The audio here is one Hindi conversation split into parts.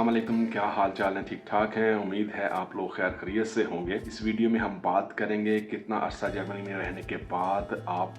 वालेकुम, क्या हाल चाल है? ठीक ठाक हैं। उम्मीद है आप लोग खैर खैरियत से होंगे। इस वीडियो में हम बात करेंगे कितना अरसा जर्मनी में रहने के बाद आप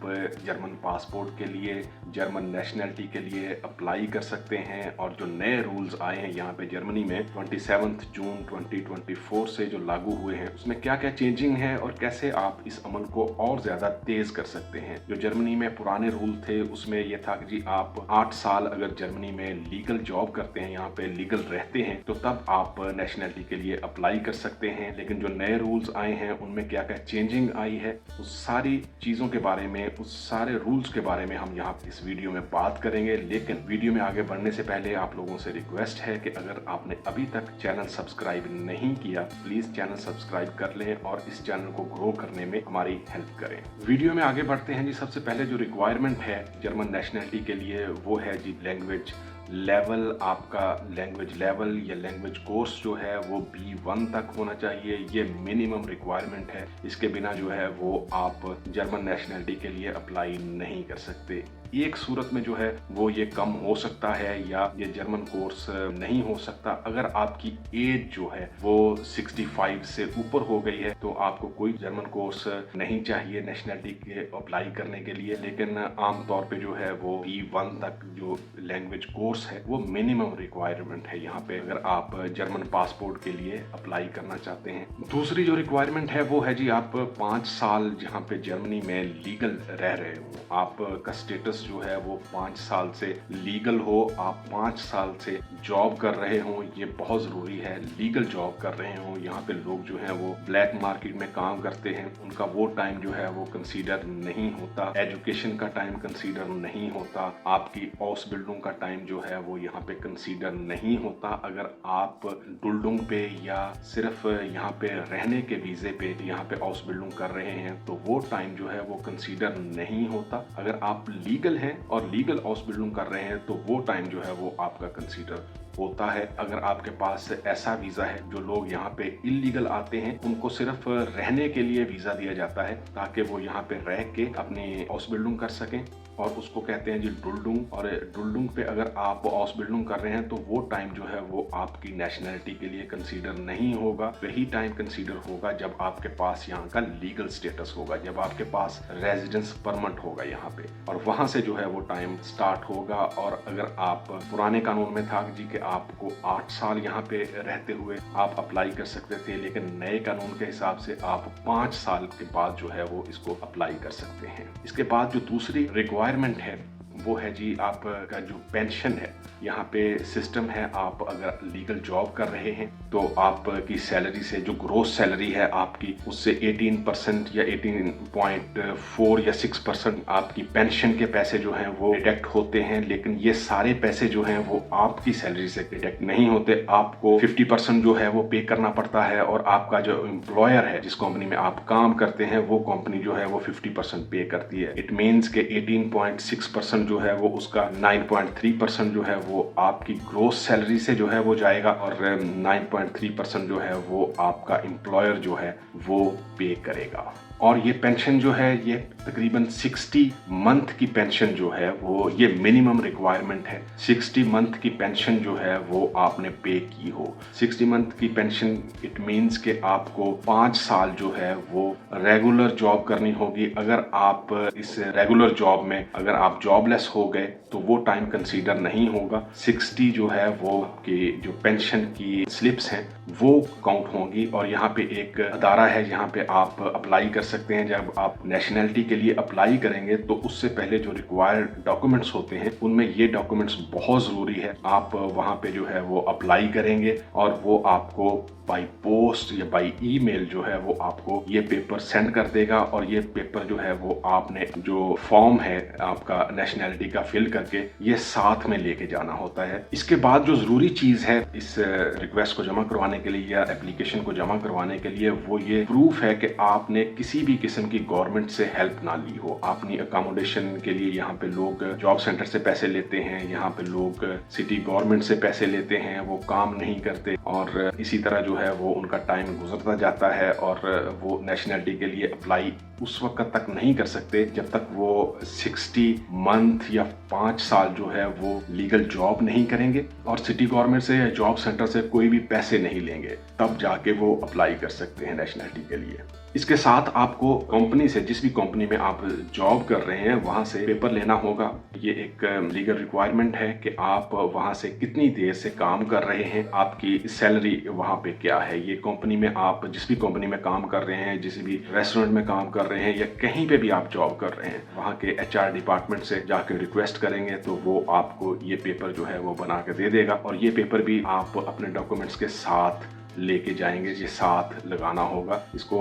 जर्मन पासपोर्ट के लिए, जर्मन नेशनलिटी के लिए अप्लाई कर सकते हैं और जो नए रूल्स आए हैं यहाँ पे जर्मनी में 27 जून 2024 से जो लागू हुए हैं उसमें क्या क्या चेंजिंग है और कैसे आप इस अमल को और ज्यादा तेज कर सकते हैं। जो जर्मनी में पुराने रूल थे उसमें यह था कि जी आप 8 साल अगर जर्मनी में लीगल जॉब करते हैं, यहाँ पे लीगल रहते हैं, तो तब आप नेशनलिटी के लिए अप्लाई कर सकते हैं। लेकिन जो नए रूल्स आए हैं उनमें क्या क्या चेंजिंग आई है उस सारी चीजों के बारे में, उस सारे रूल्स के बारे में हम यहाँ इस वीडियो में बात करेंगे। लेकिन वीडियो में आगे बढ़ने से पहले आप लोगों से रिक्वेस्ट है कि अगर आपने अभी तक चैनल सब्सक्राइब नहीं किया, प्लीज चैनल सब्सक्राइब कर लें और इस चैनल को ग्रो करने में हमारी हेल्प करें। वीडियो में आगे बढ़ते हैं जी। सबसे पहले जो रिक्वायरमेंट है जर्मन नेशनलिटी के लिए वो है जी लैंग्वेज लेवल। आपका लैंग्वेज लेवल या लैंग्वेज कोर्स जो है वो B1 तक होना चाहिए। ये मिनिमम रिक्वायरमेंट है। इसके बिना जो है वो आप जर्मन नेशनलिटी के लिए अप्लाई नहीं कर सकते। एक सूरत में जो है वो ये कम हो सकता है या ये जर्मन कोर्स नहीं हो सकता अगर आपकी एज जो है वो 65 से ऊपर हो गई है, तो आपको कोई जर्मन कोर्स नहीं चाहिए नेशनलिटी के अप्लाई करने के लिए। लेकिन आमतौर पे जो है वो B1 तक जो लैंग्वेज कोर्स है वो मिनिमम रिक्वायरमेंट है यहाँ पे अगर आप जर्मन पासपोर्ट के लिए अप्लाई करना चाहते हैं। दूसरी जो रिक्वायरमेंट है वो है जी आप 5 साल जहाँ पे जर्मनी में लीगल रह रहे हो, आपका स्टेटस जो है वो 5 साल से लीगल हो, आप 5 साल से जॉब कर रहे हो। ये बहुत जरूरी है, लीगल जॉब कर रहे हो। यहाँ पे लोग जो है वो ब्लैक मार्केट में काम करते हैं, उनका वो टाइम जो है वो कंसीडर नहीं होता, एजुकेशन का टाइम कंसीडर नहीं होता, आपकी ऑसबिल्डिंग का टाइम जो है वो यहाँ पे कंसीडर नहीं होता। अगर आप डुल्डुंग पे या सिर्फ यहाँ पे रहने के वीजे पे यहाँ पे ऑसबिल्डिंग कर रहे हैं तो वो टाइम जो है वो कंसीडर नहीं होता। अगर आप लीगल हैं और लीगल ऑसबिल्डिंग कर रहे हैं तो वो टाइम जो है वो आपका कंसीडर होता है। अगर आपके पास ऐसा वीजा है, जो लोग यहाँ पे इलीगल आते हैं उनको सिर्फ रहने के लिए वीजा दिया जाता है ताकि वो यहाँ पे रह के अपनी ऑसबिल्डिंग कर सकें, और उसको कहते हैं जी डुल्डुंग। और डुल्डुंग पे अगर आप ऑसबिल्डिंग कर रहे हैं तो वो टाइम जो है वो आपकी नेशनलिटी के लिए कंसीडर नहीं होगा। वही टाइम कंसीडर होगा जब आपके पास यहाँ का लीगल स्टेटस होगा, जब आपके पास रेजिडेंस परमिट होगा यहाँ पे, और वहां से जो है वो टाइम स्टार्ट होगा। और अगर आप पुराने कानून में था जी कि आपको 8 साल यहाँ पे रहते हुए आप अप्लाई कर सकते थे, लेकिन नए कानून के हिसाब से आप 5 साल के बाद जो है वो इसको अप्लाई कर सकते हैं। इसके बाद जो दूसरी रिक्वायरमेंट है वो है जी आपका जो पेंशन है। यहाँ पे सिस्टम है, आप अगर लीगल जॉब कर रहे हैं तो आपकी सैलरी से जो ग्रोस सैलरी है आपकी, उससे 18% या 18.4 या 6% आपकी पेंशन के पैसे जो हैं वो डिडक्ट होते हैं। लेकिन ये सारे पैसे जो हैं वो आपकी सैलरी से डिडक्ट नहीं होते। आपको 50% जो है वो पे करना पड़ता है, और आपका जो एम्प्लॉयर है जिस कंपनी में आप काम करते हैं वो कंपनी जो है वो 50% पे करती है। इट मीन्स के 18.6% जो है वो उसका 9.3% जो है वो आपकी ग्रोस सैलरी से जो है वो जाएगा, और 9.3% जो है वो आपका एम्प्लॉयर जो है वो पे करेगा। और ये पेंशन जो है ये तकरीबन 60 मंथ की पेंशन जो है वो ये मिनिमम रिक्वायरमेंट है। 60 मंथ की पेंशन जो है वो आपने पे की हो। 60 मंथ की पेंशन इट मीन्स के आपको 5 साल जो है वो रेगुलर जॉब करनी होगी। अगर आप इस रेगुलर जॉब में अगर आप जॉबलेस हो गए तो वो टाइम कंसीडर नहीं होगा। 60 जो है वो आपकी जो पेंशन की स्लिप्स हैं वो काउंट होंगी। और यहाँ पे एक अदारा है, यहाँ पे आप अप्लाई कर सकते हैं। जब आप नेशनलिटी के लिए अप्लाई करेंगे तो उससे पहले जो रिक्वायर्ड डॉक्यूमेंट्स होते हैं उनमें ये डॉक्यूमेंट्स बहुत ज़रूरी है। आप वहाँ पे जो है वो अप्लाई करेंगे और वो आपको बाई पोस्ट या बाई ईमेल जो है वो आपको ये पेपर सेंड कर देगा, और ये पेपर जो है वो आपने जो फॉर्म है आपका नेशनलिटी का फिल करके ये साथ में लेके जाना होता है। इसके बाद जो ज़रूरी चीज़ है इस रिक्वेस्ट को जमा करवाने के लिए या एप्लीकेशन को जमा करवाने के लिए वो ये प्रूफ है कि आपने किसी भी किस्म की गवर्नमेंट से हेल्प ना ली हो। अपनी अकोमोडेशन के लिए यहाँ पे लोग जॉब सेंटर से पैसे लेते हैं, यहाँ पे लोग सिटी गवर्नमेंट से पैसे लेते हैं, वो काम नहीं करते, और इसी तरह जो है वो उनका टाइम गुजरता जाता है और वो नेशनलिटी के लिए अप्लाई उस वक्त तक नहीं कर सकते जब तक वो 60 मंथ मंथ या 5 साल जो है वो लीगल जॉब नहीं करेंगे और सिटी गवर्नमेंट से या जॉब सेंटर से कोई भी पैसे नहीं लेंगे, तब जाके वो अप्लाई कर सकते हैं नेशनलिटी के लिए। इसके साथ आपको कंपनी से, जिस भी कंपनी में आप जॉब कर रहे हैं, वहां से पेपर लेना होगा। ये एक लीगल रिक्वायरमेंट है कि आप वहां से कितनी देर से काम कर रहे हैं, आपकी सैलरी वहां पे क्या है। ये कंपनी में आप जिस भी कंपनी में काम कर रहे हैं, जिस भी रेस्टोरेंट में काम कर रहे हैं या कहीं पे भी आप जॉब कर रहे हैं, वहां के HR डिपार्टमेंट से जाके रिक्वेस्ट करेंगे तो वो आपको ये पेपर जो है वो बना के दे देगा। और ये पेपर भी आप अपने डॉक्यूमेंट्स के साथ लेके जाएंगे, ये साथ लगाना होगा। इसको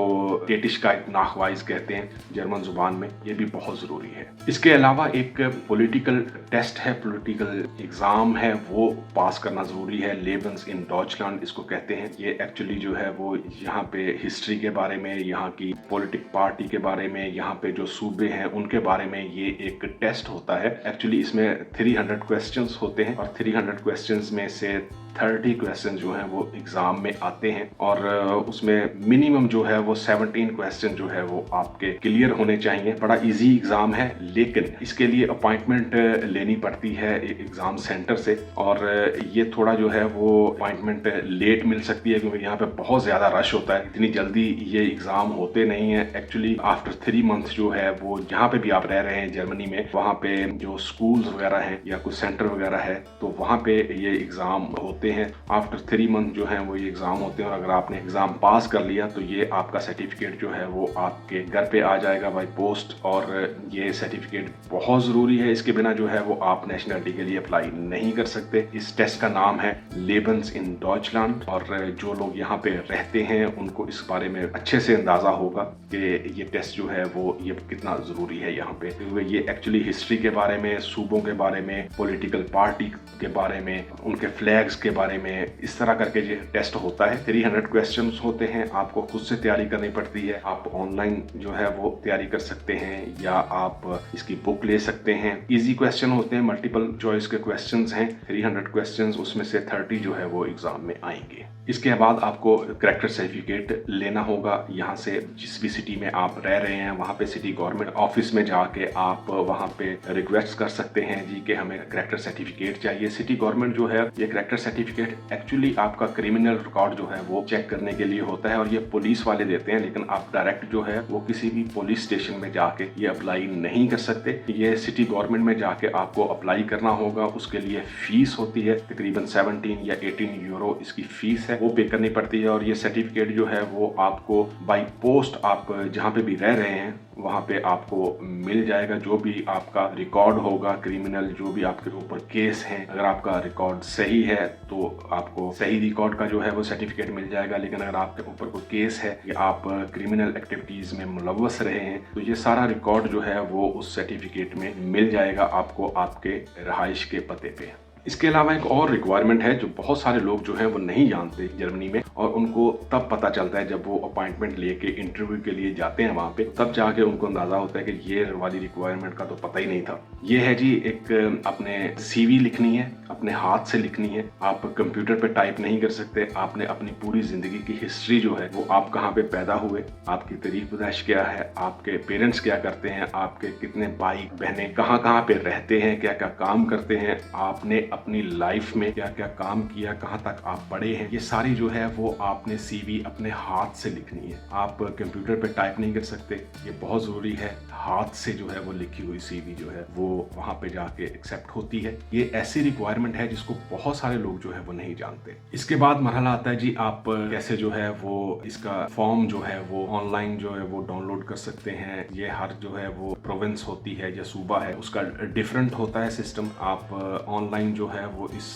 टेटिशकाइट नाखवाइज कहते हैं जर्मन जुबान में। ये भी बहुत जरूरी है। इसके अलावा एक पॉलिटिकल टेस्ट है, पॉलिटिकल एग्जाम है, वो पास करना जरूरी है। लेबन्स इन डॉइचलैंड इसको कहते हैं। ये एक्चुअली जो है वो यहाँ पे हिस्ट्री के बारे में, यहाँ की पॉलिटिक पार्टी के बारे में, यहाँ पे जो सूबे हैं उनके बारे में ये एक टेस्ट होता है। एक्चुअली इसमें 300 क्वेश्चंस होते हैं और 300 क्वेश्चंस में से 30 क्वेश्चन जो हैं वो एग्जाम में आते हैं और उसमें मिनिमम जो है वो 17 क्वेश्चन जो है वो आपके क्लियर होने चाहिए। बड़ा इजी एग्जाम है, लेकिन इसके लिए अपॉइंटमेंट लेनी पड़ती है एग्जाम सेंटर से और ये थोड़ा जो है वो अपॉइंटमेंट लेट मिल सकती है क्योंकि यहाँ पे बहुत ज्यादा रश होता है। इतनी जल्दी ये एग्जाम होते नहीं है। एक्चुअली आफ्टर 3 मंथ जो है वो जहाँ पे भी आप रह रहे हैं जर्मनी में, वहाँ पे जो स्कूल्स वगैरह हैं या कुछ सेंटर वगैरह है तो वहाँ पे ये एग्जाम होते हैं। आफ्टर 3 मंथ जो है वो ये एग्जाम होते हैं और अगर आपने एग्जाम पास कर लिया तो ये आपका सर्टिफिकेट जो है वो आपके घर पे आ जाएगा बाय पोस्ट। और ये सर्टिफिकेट बहुत जरूरी है, इसके बिना जो है वो आप नेशनलिटी के लिए अप्लाई नहीं कर सकते। इस टेस्ट का नाम है लेबन्स इन डॉइचलैंड और जो लोग यहाँ पे रहते हैं उनको इस बारे में अच्छे से अंदाजा होगा कि ये टेस्ट जो है वो ये कितना जरूरी है यहाँ पे। क्योंकि ये एक्चुअली हिस्ट्री के बारे में, सूबों के बारे में, पॉलिटिकल पार्टी के बारे में, उनके फ्लैग्स के बारे में, इस तरह करके ये टेस्ट होता है। 300 क्वेश्चंस होते हैं, आपको खुद से तैयारी करनी पड़ती है। आप ऑनलाइन जो है वो तैयारी कर सकते हैं या आप इसकी बुक ले सकते हैं। इजी क्वेश्चन होते हैं, मल्टीपल चॉइस के क्वेश्चंस हैं। 300 क्वेश्चंस, उसमें से 30 जो है वो एग्जाम में आएंगे। इसके बाद आपको कैरेक्टर सर्टिफिकेट लेना होगा। यहाँ से जिस भी सिटी में आप रह रहे हैं वहाँ पे सिटी गवर्नमेंट ऑफिस में जाके आप वहाँ पे रिक्वेस्ट कर सकते हैं जी कि हमें कैरेक्टर सर्टिफिकेट चाहिए। सिटी गवर्नमेंट जो है ये कैरेक्टर सर्टिफिकेट एक्चुअली आपका क्रिमिनल रिकॉर्ड जो है वो चेक करने के लिए होता है और ये पुलिस वाले देते हैं, लेकिन आप डायरेक्ट जो है वो किसी भी पुलिस स्टेशन में जाके ये अप्लाई नहीं कर सकते। ये सिटी गवर्नमेंट में जाके आपको अप्लाई करना होगा। उसके लिए फीस होती है, तकरीबन 17 या 18 यूरो इसकी फीस है, वो पे करनी पड़ती है। और ये सर्टिफिकेट जो है वो आपको बाय पोस्ट, आप जहाँ पे भी रह रहे हैं वहाँ पे आपको मिल जाएगा। जो भी आपका रिकॉर्ड होगा क्रिमिनल, जो भी आपके ऊपर केस हैं, अगर आपका रिकॉर्ड सही है तो आपको सही रिकॉर्ड का जो है वो सर्टिफिकेट मिल जाएगा। लेकिन अगर आपके ऊपर कोई केस है कि आप क्रिमिनल एक्टिविटीज में मुलव्वस रहे हैं तो ये सारा रिकॉर्ड जो है वो उस सर्टिफिकेट में मिल जाएगा आपको आपके रहाइश के पते पे। इसके अलावा एक और रिक्वायरमेंट है जो बहुत सारे लोग जो हैं वो नहीं जानते जर्मनी में, और उनको तब पता चलता है जब वो अपॉइंटमेंट लेके इंटरव्यू के लिए जाते हैं वहाँ पे, तब जाके उनको अंदाजा होता है कि ये वाली रिक्वायरमेंट का तो पता ही नहीं था। ये है जी, एक अपने CV लिखनी है, अपने हाथ से लिखनी है। आप कंप्यूटर पे टाइप नहीं कर सकते। आपने अपनी पूरी जिंदगी की हिस्ट्री जो है वो, आप कहाँ पे पैदा हुए, आपकी तारीख पैदाइश क्या है, आपके पेरेंट्स क्या करते हैं, आपके कितने भाई बहनें कहाँ कहाँ पे रहते हैं, क्या क्या काम करते हैं, आपने अपनी लाइफ में क्या क्या काम किया, कहाँ तक आप बढ़े हैं, ये सारी जो है वो आपने CV अपने हाथ से लिखनी है। आप कंप्यूटर पे टाइप नहीं कर सकते, ये बहुत जरूरी है। हाथ से जो है वो लिखी हुई CV जो है वो वहाँ पे जाके एक्सेप्ट होती है। ये ऐसी रिक्वायरमेंट है जिसको बहुत सारे लोग जो है वो नहीं जानते। इसके बाद मरहला आता है जी, आप कैसे जो है वो इसका फॉर्म जो है वो ऑनलाइन जो है वो डाउनलोड कर सकते हैं। ये हर जो है वो प्रोविंस होती है या सूबा है उसका डिफरेंट होता है सिस्टम। आप ऑनलाइन जो है वो इस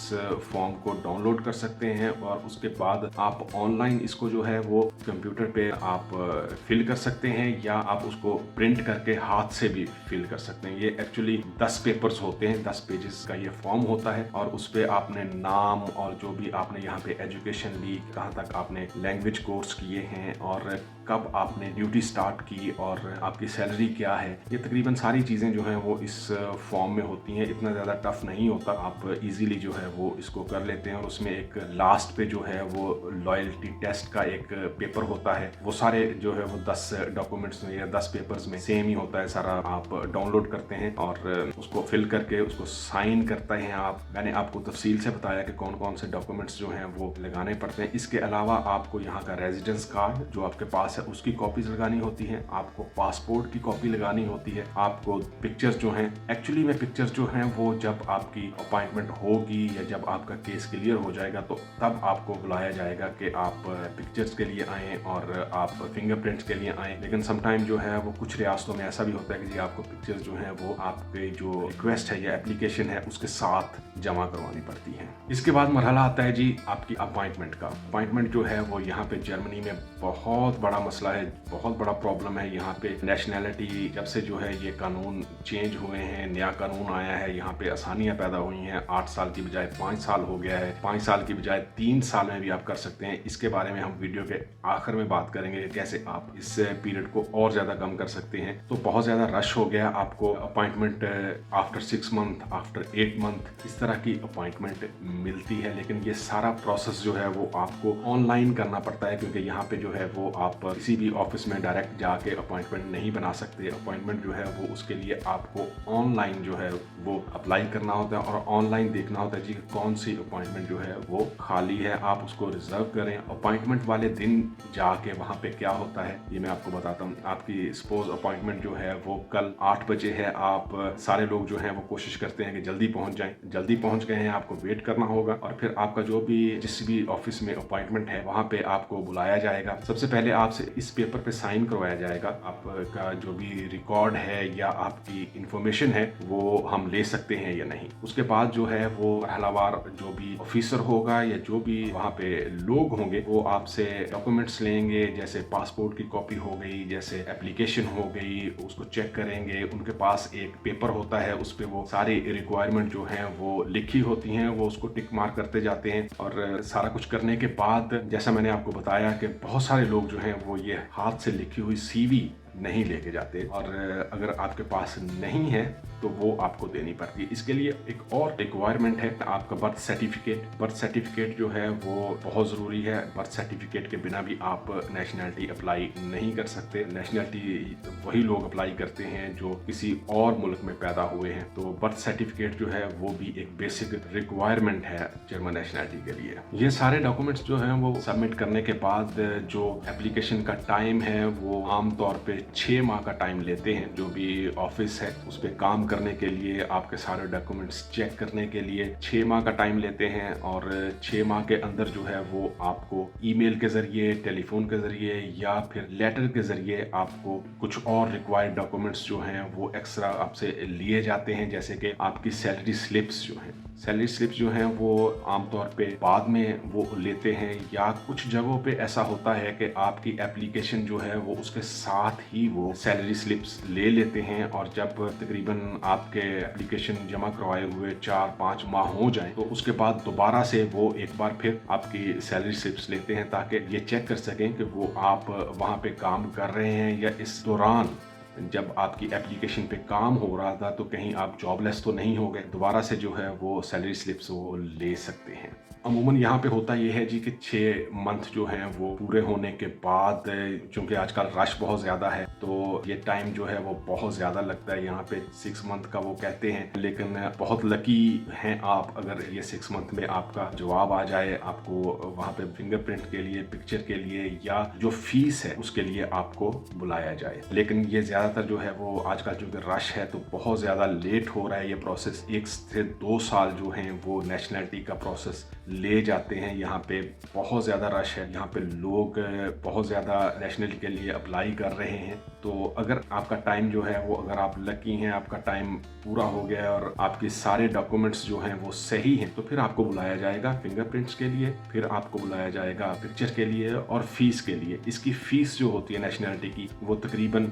फॉर्म को डाउनलोड कर सकते हैं और उसके बाद आप ऑनलाइन इसको जो है वो कंप्यूटर पे आप फिल कर सकते हैं या आप उसको प्रिंट करके हाथ से भी फिल कर सकते हैं। ये एक्चुअली 10 पेपर्स होते हैं, 10 पेजेस का ये फॉर्म होता है और उस पे आपने नाम और जो भी आपने यहाँ पे एजुकेशन ली, कहाँ तक आपने लैंग्वेज कोर्स किए हैं और कब आपने ड्यूटी स्टार्ट की और आपकी सैलरी क्या है, ये तकरीबन सारी चीज़ें जो हैं वो इस फॉर्म में होती हैं। इतना ज़्यादा टफ नहीं होता। आप इजीली जो है वो इसको कर लेते हैं। और उसमें एक लास्ट पे जो है वो लॉयल्टी टेस्ट का एक पेपर होता है, वो सारे जो है वो 10 डॉक्यूमेंट्स में या 10 पेपर्स में सेम ही होता है सारा। आप डाउनलोड करते हैं और उसको फिल करके उसको साइन करते हैं आप। मैंने आपको तफसील से बताया कि कौन कौन से डॉक्यूमेंट्स जो हैं वो लगाने पड़ते हैं। इसके अलावा आपको यहाँ का रेजिडेंस कार्ड जो आपके पास है उसकी कॉपीज लगानी होती है, आपको पासपोर्ट की कॉपी लगानी होती है, आपको पिक्चर्स जो हैं, एक्चुअली में पिक्चर्स जो हैं वो जब आपकी अपॉइंटमेंट होगी या जब आपका केस क्लियर हो जाएगा तो तब आपको बुलाया जाएगा कि आप पिक्चर्स के लिए आएँ और आप फिंगरप्रिंट्स के लिए आएँ। लेकिन समटाइम जो है वो कुछ रियासतों में ऐसा भी होता है कि जी आपको पिक्चर्स जो हैं वो आपके जो रिक्वेस्ट है या एप्लीकेशन है उसके साथ जमा करवानी पड़ती है। इसके बाद मरहला आता है जी आपकी अपॉइंटमेंट का। अपॉइंटमेंट जो है वो यहाँ पे जर्मनी में बहुत बड़ा मसला है, बहुत बड़ा प्रॉब्लम है। यहाँ पे नेशनैलिटी जब से जो है ये कानून चेंज हुए हैं, नया कानून आया है, यहाँ पे आसानियाँ पैदा हुई हैं। 8 साल की बजाय 5 साल हो गया है, 5 साल की बजाय 3 साल में भी आप कर सकते हैं। इसके बारे में हम वीडियो के आखिर में बात करेंगे कैसे आप इस पीरियड को और ज़्यादा कम कर सकते हैं। तो बहुत ज़्यादा रश हो गया, आपको appointment after 6 month, after 8 month इस तरह की अपॉइंटमेंट मिलती है। लेकिन ये सारा प्रोसेस जो है वो आपको ऑनलाइन करना पड़ता है, क्योंकि यहाँ पे जो है वो आप किसी भी ऑफिस में डायरेक्ट जाके अपॉइंटमेंट नहीं बना सकते। अपॉइंटमेंट जो है वो उसके लिए आपको ऑनलाइन जो है वो अप्लाई करना होता है और ऑनलाइन देखना होता है जी कौन सी अपॉइंटमेंट जो है वो खाली है, आप उसको रिजर्व करें। अपॉइंटमेंट वाले दिन जाके वहाँ पे क्या होता है ये मैं आपको बताता हूँ। आपकी सपोज अपॉइंटमेंट जो है वो कल 8 बजे है, आप सारे लोग जो हैं वो कोशिश करते हैं कि जल्दी पहुँच जाएं। जल्दी पहुँच गए हैं, आपको वेट करना होगा और फिर आपका जो भी जिस भी ऑफिस में अपॉइंटमेंट है वहाँ पे आपको बुलाया जाएगा। सबसे पहले आपसे इस पेपर पे साइन करवाया जाएगा, आपका जो भी रिकॉर्ड है या आपकी इंफॉर्मेशन है वो हम ले सकते हैं या नहीं। उसके बाद जो है वो मरहलावार जो भी ऑफिसर होगा या जो भी वहाँ पे लोग होंगे वो आपसे डॉक्यूमेंट्स लेंगे, जैसे पासपोर्ट की कॉपी हो गई, जैसे एप्लीकेशन हो गई, उसको चेक करेंगे। उनके पास एक पेपर होता है, उस पे वो सारी रिक्वायरमेंट जो है वो लिखी होती हैं, वो उसको टिक मार्क करते जाते हैं। और सारा कुछ करने के बाद जैसा मैंने आपको बताया कि बहुत सारे लोग जो हैं वो ये हाथ से लिखी हुई CV नहीं लेके जाते और अगर आपके पास नहीं है तो वो आपको देनी पड़ती है। इसके लिए एक और रिक्वायरमेंट है आपका बर्थ सर्टिफिकेट। बर्थ सर्टिफिकेट जो है वो बहुत ज़रूरी है। बर्थ सर्टिफिकेट के बिना भी आप नेशनैलिटी अप्लाई नहीं कर सकते। नेशनैलिटी वही लोग अप्लाई करते हैं जो किसी और मुल्क में पैदा हुए हैं। तो बर्थ सर्टिफिकेट जो है वो भी एक बेसिक रिक्वायरमेंट है जर्मन नेशनैलिटी के लिए। ये सारे डॉक्यूमेंट्स जो हैं वो सबमिट करने के बाद जो एप्लीकेशन का टाइम है वो आमतौर पे 6 माह का टाइम लेते हैं। जो भी ऑफिस है उस पर काम करने के लिए, आपके सारे डॉक्यूमेंट्स चेक करने के लिए 6 माह का टाइम लेते हैं। और 6 माह के अंदर जो है वो आपको ईमेल के जरिए, टेलीफोन के जरिए या फिर लेटर के जरिए आपको कुछ और रिक्वायर्ड डॉक्यूमेंट्स जो हैं वो एक्स्ट्रा आपसे लिए जाते हैं। जैसे कि आपकी सैलरी स्लिप्स जो हैं, सैलरी स्लिप्स जो हैं वो आमतौर पे बाद में वो लेते हैं, या कुछ जगहों पे ऐसा होता है कि आपकी एप्लीकेशन जो है वो उसके साथ ही वो सैलरी स्लिप्स ले लेते हैं। और जब तकरीबन आपके एप्लीकेशन जमा करवाए हुए 4-5 माह हो जाएं तो उसके बाद दोबारा से वो एक बार फिर आपकी सैलरी स्लिप्स लेते हैं ताकि ये चेक कर सकें कि वो आप वहाँ पे काम कर रहे हैं या इस दौरान जब आपकी एप्लीकेशन पे काम हो रहा था तो कहीं आप जॉबलेस तो नहीं हो गए। दोबारा से जो है वो सैलरी स्लिप्स वो ले सकते हैं। अमूमन यहाँ पे होता ये है जी कि 6 मंथ जो हैं वो पूरे होने के बाद, चूँकि आजकल रश बहुत ज़्यादा है तो ये टाइम जो है वो बहुत ज़्यादा लगता है। यहाँ पे 6 मंथ का वो कहते हैं, लेकिन बहुत लकी हैं आप अगर ये 6 मंथ में आपका जवाब आ जाए, आपको वहाँ पे फिंगरप्रिंट के लिए, पिक्चर के लिए या जो फीस है उसके लिए आपको बुलाया जाए। लेकिन ये ज़्यादातर जो है वो आजकल चूँकि रश है तो बहुत ज़्यादा लेट हो रहा है ये प्रोसेस। 1 से 2 साल जो हैं वो नेशनैलिटी का प्रोसेस ले जाते हैं। यहाँ पे बहुत ज़्यादा रश है, यहाँ पे लोग बहुत ज़्यादा नेशनैलिटी के लिए अप्लाई कर रहे हैं। तो अगर आपका टाइम जो है वो, अगर आप लकी हैं, आपका टाइम पूरा हो गया है और आपके सारे डॉक्यूमेंट्स जो हैं वो सही हैं, तो फिर आपको बुलाया जाएगा फिंगरप्रिंट्स के लिए, फिर आपको बुलाया जाएगा पिक्चर के लिए और फीस के लिए। इसकी फ़ीस जो होती है नेशनैलिटी की वो तकरीबन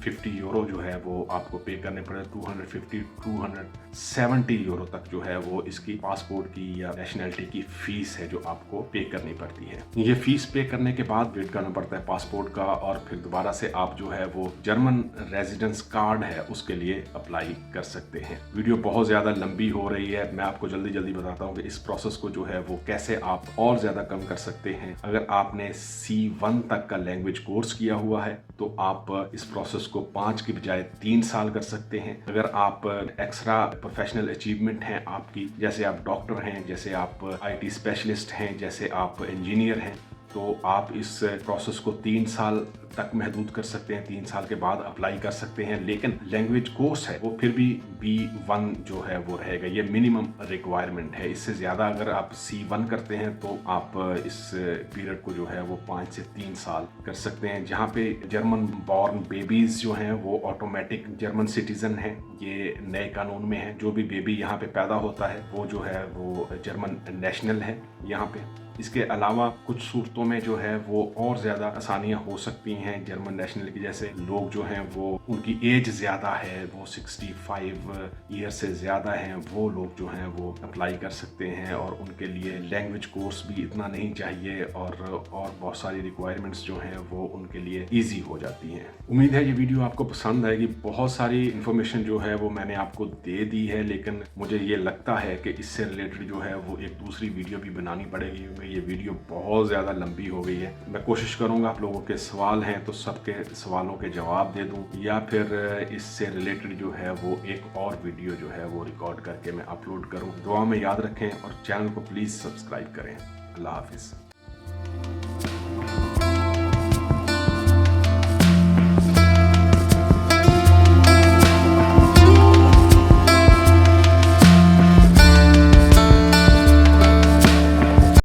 250 यूरो जो है वो आपको पे करने पड़े। 250 270 यूरो तक जो है वो इसकी पासपोर्ट की या नेशनलिटी की फीस है जो आपको पे करनी पड़ती है। ये फीस पे करने के बाद वेट करना पड़ता है पासपोर्ट का, और फिर दोबारा से आप जो है वो जर्मन रेजिडेंस कार्ड है उसके लिए अप्लाई कर सकते हैं। वीडियो बहुत ज्यादा लंबी हो रही है, मैं आपको जल्दी बताता हूँ कि इस प्रोसेस को जो है वो कैसे आप और ज्यादा कम कर सकते हैं। अगर आपने C1 तक का लैंग्वेज कोर्स किया हुआ है तो आप इस प्रोसेस को 5 की बजाय 3 साल कर सकते हैं। अगर आप एक्स्ट्रा प्रोफेशनल अचीवमेंट हैं आपकी, जैसे आप डॉक्टर हैं, जैसे आप IT स्पेशलिस्ट हैं, जैसे आप इंजीनियर हैं, तो आप इस प्रोसेस को 3 साल तक महदूद कर सकते हैं। 3 साल के बाद अप्लाई कर सकते हैं। लेकिन लैंग्वेज कोर्स है वो फिर भी B1 जो है वो रहेगा, ये मिनिमम रिक्वायरमेंट है। इससे ज़्यादा अगर आप C1 करते हैं तो आप इस पीरियड को जो है वो 5 से 3 साल कर सकते हैं। जहाँ पे जर्मन बॉर्न बेबीज जो हैं वो ऑटोमेटिक जर्मन सिटीजन हैं, ये नए कानून में है। जो भी बेबी यहाँ पे पैदा होता है वो जो है वो जर्मन नेशनल है यहाँ पे। इसके अलावा कुछ सूरतों में जो है वो और ज़्यादा आसानियाँ हो सकती हैं जर्मन नेशनल की, जैसे लोग जो हैं वो उनकी एज ज़्यादा है, वो 65 ईयर से ज़्यादा हैं, वो लोग जो हैं वो अप्लाई कर सकते हैं और उनके लिए लैंग्वेज कोर्स भी इतना नहीं चाहिए और बहुत सारी रिक्वायरमेंट्स जो हैं वो उनके लिए ईजी हो जाती हैं। उम्मीद है ये वीडियो आपको पसंद आएगी। बहुत सारी इन्फॉर्मेशन जो है वो मैंने आपको दे दी है, लेकिन मुझे ये लगता है कि इससे रिलेटेड जो है वो एक दूसरी वीडियो भी बनानी पड़ेगी। ये वीडियो बहुत ज़्यादा लंबी हो गई है। मैं कोशिश करूंगा आप लोगों के सवाल हैं तो सबके सवालों के जवाब दे दूं, या फिर इससे रिलेटेड जो है वो एक और वीडियो जो है वो रिकॉर्ड करके मैं अपलोड करूं। दुआ में याद रखें और चैनल को प्लीज़ सब्सक्राइब करें। अल्लाह हाफिज़।